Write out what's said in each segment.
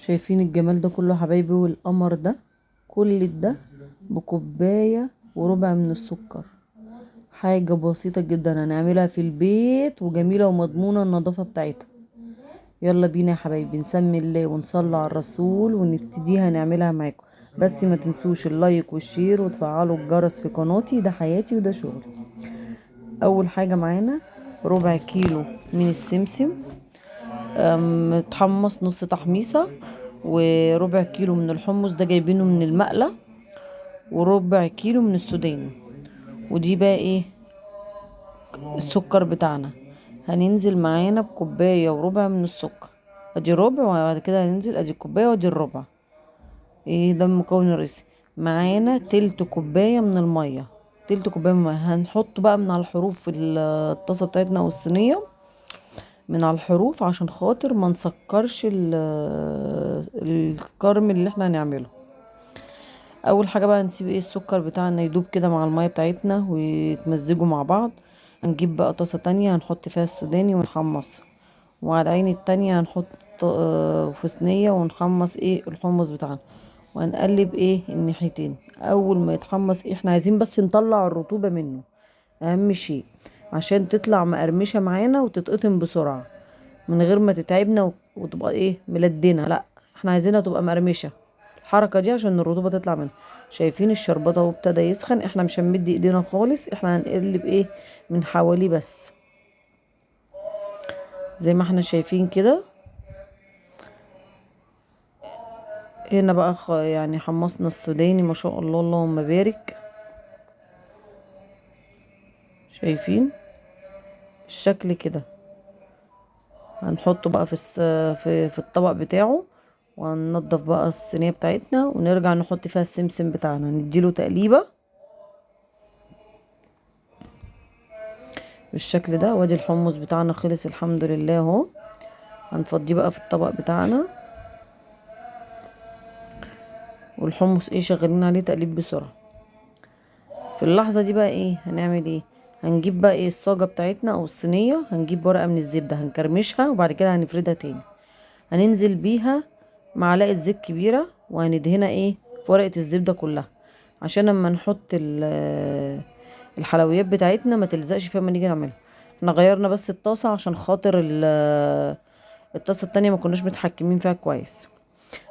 شايفين الجمال ده كله يا حبايبي والقمر ده؟ كل ده بكوباية وربع من السكر. حاجة بسيطة جدا هنعملها في البيت وجميلة ومضمونة النظافة بتاعتها. يلا بينا يا حبايبي نسمي الله ونصلي على الرسول ونبتديها نعملها معاكم. بس ما تنسوش اللايك والشير وتفعلوا الجرس في قناتي، ده حياتي وده شغلي. اول حاجة معانا ربع كيلو من السمسم، متحمص نص تحميصة، وربع كيلو من الحمص ده جايبينه من المقلة، وربع كيلو من السوداني. ودي بقى ايه؟ السكر بتاعنا. هننزل معانا بكوباية وربع من السكر، ادي ربع، وبعد كده هننزل ادي الكوباية وادي الربع. ايه ده المكون الرئيسي معانا؟ تلت كوباية من المية. تلت كوباية من المية هنحط بقى من على الحروف في الطاسة بتاعتنا او الصينية، من على الحروف عشان خاطر ما نسكرش الكرم اللي احنا هنعمله. اول حاجه بقى نسيب ايه السكر بتاعنا يدوب كده مع الميه بتاعتنا ويتمزجوا مع بعض. هنجيب بقى طاسه تانية هنحط فيها السوداني ونحمصه، وعلى العين التانية هنحط في صينيه ونحمص ايه الحمص بتاعنا، وهنقلب ايه الناحيتين. اول ما يتحمص احنا عايزين بس نطلع الرطوبه منه، اهم شيء عشان تطلع مقرمشه معانا وتتقطم بسرعه من غير ما تتعبنا وتبقى ايه ملدنه. لا، احنا عايزينها تبقى مقرمشه الحركه دي عشان الرطوبه تطلع منها. شايفين الشربات اهو ابتدى يسخن، احنا مش هنمد ايدينا خالص، احنا هنقلب ايه من حواليه بس زي ما احنا شايفين كده. هنا بقى يعني حمصنا السوداني ما شاء الله اللهم بارك. شايفين الشكل كده؟ هنحطه بقى في الطبق بتاعه، وهننضف بقى الصينيه بتاعتنا ونرجع نحط فيها السمسم بتاعنا نديله تقليبه بالشكل ده. وادي الحمص بتاعنا خلص الحمد لله اهو. هنفضيه بقى في الطبق بتاعنا، والحمص ايه شغالين عليه تقليب بسرعه. في اللحظه دي بقى ايه هنعمل ايه؟ هنجيب بقى ايه الصاجه بتاعتنا او الصينيه، هنجيب ورقه من الزبده هنكرمشها وبعد كده هنفردها تاني. هننزل بيها معلقه زيت كبيره وهندهنها ايه في ورقه الزبده كلها، عشان لما نحط الحلويات بتاعتنا ما تلزقش فيها لما نيجي نعملها. احنا غيرنا بس الطاسه عشان خاطر الطاسه التانية ما كناش متحكمين فيها كويس.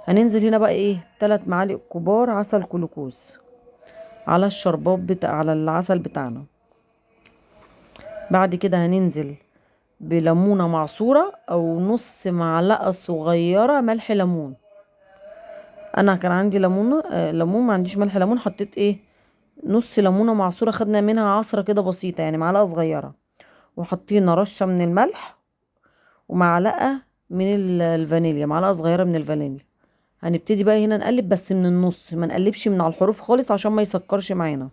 هننزل هنا بقى ايه 3 معالق كبار عسل كلوكوز على الشربات على العسل بتاعنا. بعد كده هننزل بليمونه معصوره او نص معلقه صغيره ملح ليمون. انا كان عندي ليمونه ليمون، ما عنديش ملح ليمون، حطيت ايه نص ليمونه معصوره، خدنا منها عصره كده بسيطه يعني معلقه صغيره، وحطينا رشه من الملح ومعلقه من الفانيليا، معلقه صغيره من الفانيليا. هنبتدي بقى هنا نقلب بس من النص، ما نقلبش من على الحروف خالص عشان ما يسكرش معانا.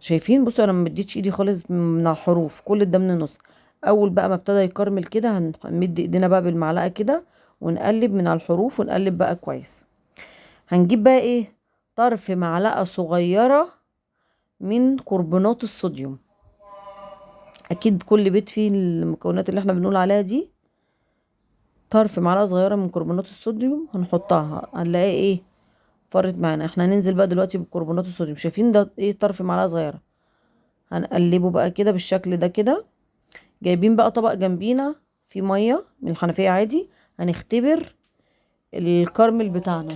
شايفين؟ بصوا انا ما مديتش ايدي خالص من على الحروف، كل ده من النص. اول بقى ما ابتدى يكرمل كده هنمد ايدينا بقى بالمعلقه كده ونقلب من على الحروف ونقلب بقى كويس. هنجيب بقى ايه طرف معلقه صغيره من كربونات الصوديوم. اكيد كل بيت فيه المكونات اللي احنا بنقول عليها دي. طرف معلقه صغيره من كربونات الصوديوم هنحطها، هنلاقي ايه فرت معانا. احنا هننزل بقى دلوقتي بكربونات الصوديوم. شايفين ده ايه طرف معلقه صغيره؟ هنقلبه بقى كده بالشكل ده كده. جايبين بقى طبق جنبينا فيه ميه من الحنفيه عادي، هنختبر الكراميل بتاعنا.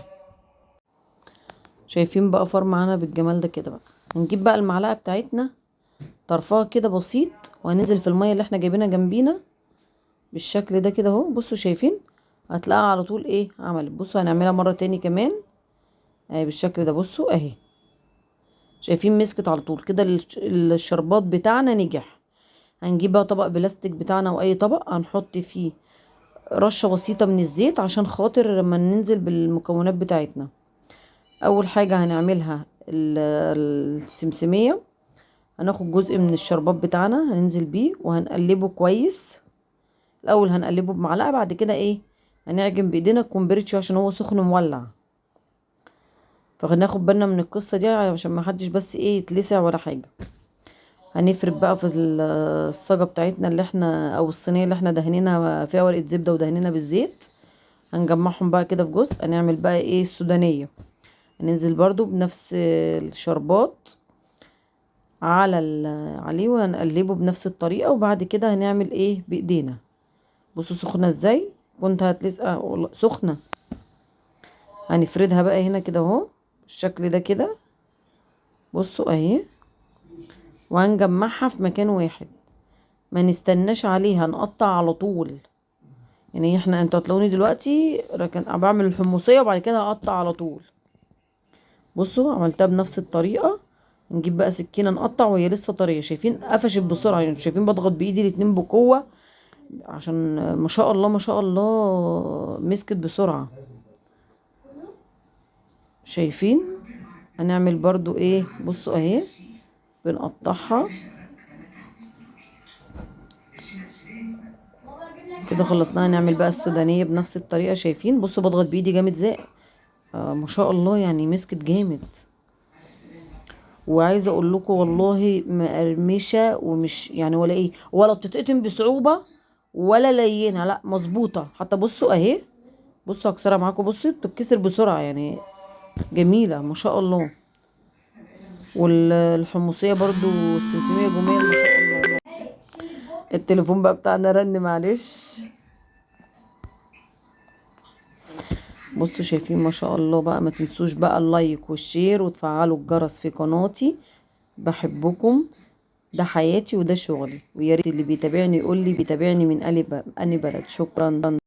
شايفين بقى فار معانا بالجمال ده كده؟ بقى هنجيب بقى المعلقه بتاعتنا طرفها كده بسيط، وهننزل في الميه اللي احنا جايبينها جنبينا بالشكل ده كده اهو. بصوا شايفين؟ هتلاقيها على طول ايه عملت. بصوا هنعملها مره تاني كمان اهي بالشكل ده. بصوا اهي، شايفين مسكت على طول كده. الشربات بتاعنا نجح. هنجيب بقى طبق بلاستيك بتاعنا او اي طبق هنحط فيه رشة بسيطة من الزيت عشان خاطر لما ننزل بالمكونات بتاعتنا. اول حاجة هنعملها السمسمية. هناخد جزء من الشربات بتاعنا هننزل بيه وهنقلبه كويس. الاول هنقلبه بمعلقة، بعد كده ايه هنعجن بايدينا الكمبريتشو عشان هو سخن مولع. فناخد بالنا من القصة دي عشان ما حدش بس ايه يتلسع ولا حاجة. هنفرد بقى في الصاجة بتاعتنا اللي احنا او الصينية اللي احنا دهنينها فيها ورقة زبدة ودهنينها بالزيت. هنجمعهم بقى كده في جزء. هنعمل بقى ايه السودانية، هننزل برضو بنفس الشربات عليه، وهنقلبه بنفس الطريقة. وبعد كده هنعمل ايه بايدينا. بصوا سخنة ازاي، كنت هتلسقها والله سخنة. هنفردها بقى هنا كده اهو بالشكل ده كده، بصوا اهي. وهنجمعها في مكان واحد، ما نستناش عليها، نقطع على طول. يعني انتوا هتلاقوني دلوقتي بعمل الحمصية وبعد كده هقطع على طول. بصوا عملتها بنفس الطريقة. نجيب بقى سكينة نقطع وهي لسه طرية. شايفين قفشت بسرعة، يعني شايفين بضغط بايدي الاتنين بقوة عشان ما شاء الله ما شاء الله مسكت بسرعة. شايفين؟ هنعمل برضو ايه، بصوا اهي بنقطعها كده. خلصناها. هنعمل بقى السودانية بنفس الطريقة. شايفين؟ بصوا بضغط بايدي جامد ازاي. ما شاء الله يعني مسكت جامد. وعايزه اقول لكم والله مقرمشه، ومش يعني ولا ايه، ولا بتتقطم بصعوبه ولا لينه، لا مظبوطه. حتى بصوا اهي، بصوا هكسرها معاكم، بصوا بتتكسر بسرعه يعني، جميله ما شاء الله. والحمصيه برضو السمسميه جميل ما شاء الله. التليفون بقى بتاعنا رن، معلش. بصوا شايفين ما شاء الله بقى. ما تنسوش بقى اللايك والشير وتفعلوا الجرس في قناتي. بحبكم، ده حياتي وده شغلي. ويا ريت اللي بيتابعني يقول لي بيتابعني من أنهي بلد. شكرا.